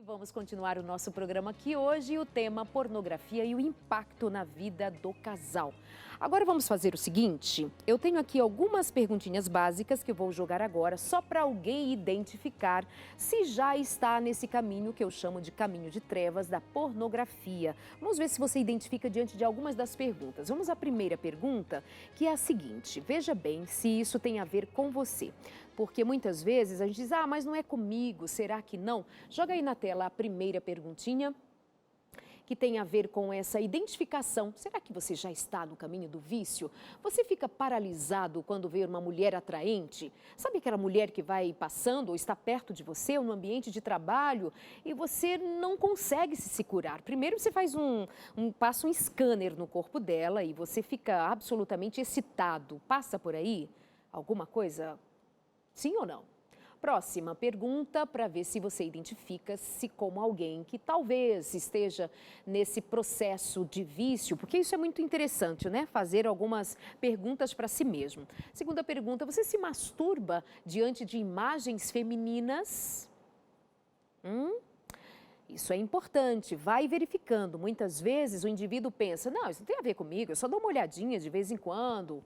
Vamos continuar o nosso programa aqui hoje, o tema pornografia e o impacto na vida do casal. Agora vamos fazer o seguinte, eu tenho aqui algumas perguntinhas básicas que eu vou jogar agora, só para alguém identificar se já está nesse caminho que eu chamo de caminho de trevas da pornografia. Vamos ver se você identifica diante de algumas das perguntas. Vamos à primeira pergunta, que é a seguinte, veja bem se isso tem a ver com você. Porque muitas vezes a gente diz, mas não é comigo, será que não? Joga aí na tela a primeira perguntinha, que tem a ver com essa identificação. Será que você já está no caminho do vício? Você fica paralisado quando vê uma mulher atraente? Sabe aquela mulher que vai passando ou está perto de você, ou no ambiente de trabalho, e você não consegue se curar? Primeiro você faz passa um scanner no corpo dela e você fica absolutamente excitado. Passa por aí alguma coisa? Sim ou não? Próxima pergunta, para ver se você identifica-se como alguém que talvez esteja nesse processo de vício, porque isso é muito interessante, né? Fazer algumas perguntas para si mesmo. Segunda pergunta, você se masturba diante de imagens femininas? Isso é importante, vai verificando. Muitas vezes o indivíduo pensa, não, isso não tem a ver comigo, eu só dou uma olhadinha de vez em quando.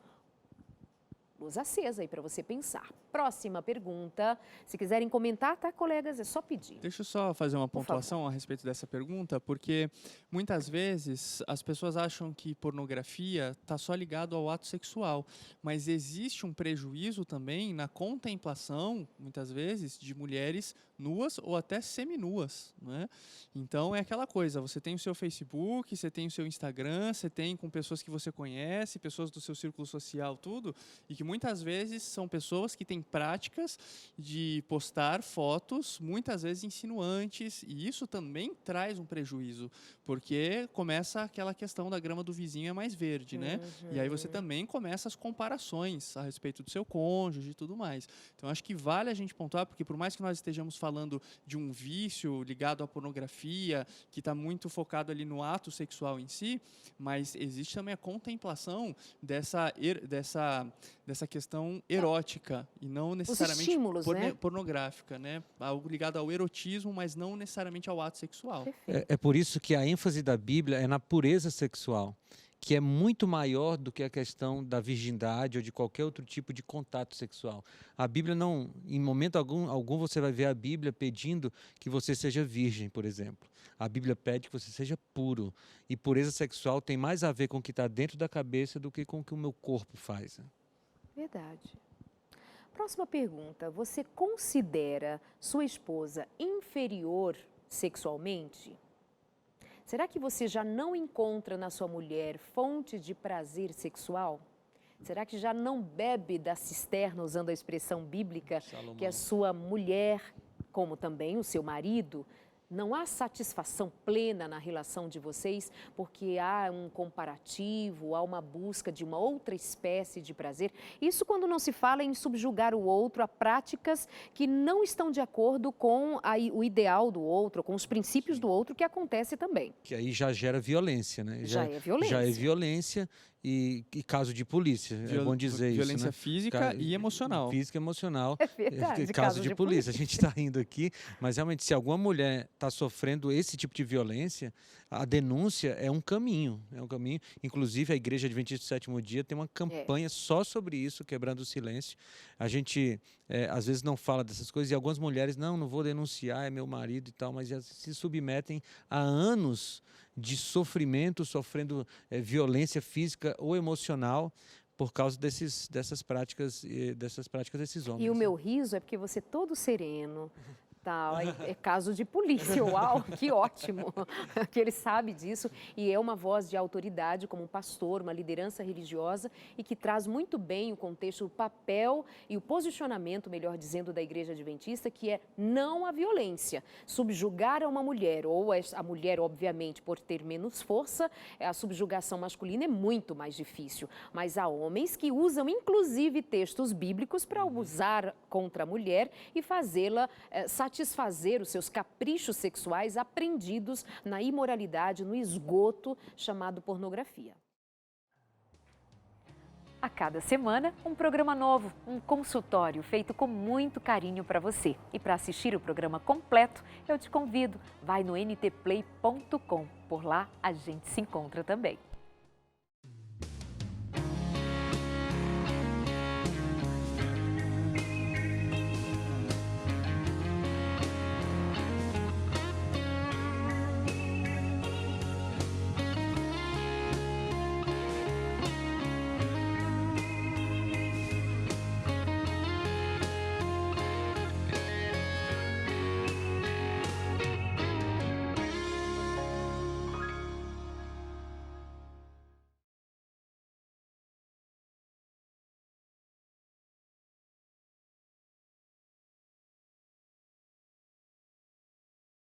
Luz acesa aí para você pensar. Próxima pergunta. Se quiserem comentar, tá, colegas? É só pedir. Deixa eu só fazer uma pontuação a respeito dessa pergunta, porque muitas vezes as pessoas acham que pornografia está só ligado ao ato sexual, mas existe um prejuízo também na contemplação, muitas vezes, de mulheres nuas ou até seminuas, né? Então é aquela coisa, você tem o seu Facebook, você tem o seu Instagram, você tem com pessoas que você conhece, pessoas do seu círculo social, tudo, e que muitas vezes são pessoas que têm práticas de postar fotos, muitas vezes insinuantes, e isso também traz um prejuízo, porque começa aquela questão da grama do vizinho é mais verde, né? E aí você também começa as comparações a respeito do seu cônjuge e tudo mais. Então, acho que vale a gente pontuar, porque por mais que nós estejamos falando de um vício ligado à pornografia, que está muito focado ali no ato sexual em si, mas existe também a contemplação dessa questão erótica e não necessariamente estímulos, né? pornográfica, né? Algo ligado ao erotismo, mas não necessariamente ao ato sexual. É por isso que a ênfase da Bíblia é na pureza sexual, que é muito maior do que a questão da virgindade ou de qualquer outro tipo de contato sexual. A Bíblia não, em momento algum você vai ver a Bíblia pedindo que você seja virgem, por exemplo. A Bíblia pede que você seja puro. E pureza sexual tem mais a ver com o que está dentro da cabeça do que com o que o meu corpo faz. Verdade. Próxima pergunta. Você considera sua esposa inferior sexualmente? Será que você já não encontra na sua mulher fonte de prazer sexual? Será que já não bebe da cisterna, usando a expressão bíblica, Salomão, que a sua mulher, como também o seu marido, não há satisfação plena na relação de vocês, porque há um comparativo, há uma busca de uma outra espécie de prazer. Isso quando não se fala em subjugar o outro a práticas que não estão de acordo com o ideal do outro, com os princípios do outro, que acontece também. Que aí já gera violência, né? Já é violência. Já é violência e caso de polícia, é bom dizer isso, violência né? física e emocional. Física e emocional. É verdade, caso de polícia. A gente está rindo aqui, mas realmente se alguma mulher está sofrendo esse tipo de violência, a denúncia é um caminho. Inclusive a Igreja Adventista do Sétimo Dia tem uma campanha só sobre isso, quebrando o silêncio. A gente às vezes não fala dessas coisas e algumas mulheres, não vou denunciar, é meu marido e tal, mas se submetem a anos de sofrimento, sofrendo violência física ou emocional por causa dessas práticas desses homens. E o meu riso é porque você todo sereno, tal, é caso de polícia. Uau, que ótimo que ele sabe disso e é uma voz de autoridade como um pastor, uma liderança religiosa e que traz muito bem o contexto, o papel e o posicionamento, melhor dizendo, da Igreja Adventista, que é não à violência. Subjugar a uma mulher, ou a mulher, obviamente, por ter menos força, a subjugação masculina é muito mais difícil. Mas há homens que usam, inclusive, textos bíblicos para usar contra a mulher e fazê-la satisfazer os seus caprichos sexuais aprendidos na imoralidade, no esgoto chamado pornografia. A cada semana, um programa novo, um consultório feito com muito carinho para você. E para assistir o programa completo, eu te convido, vai no ntplay.com. Por lá, a gente se encontra também.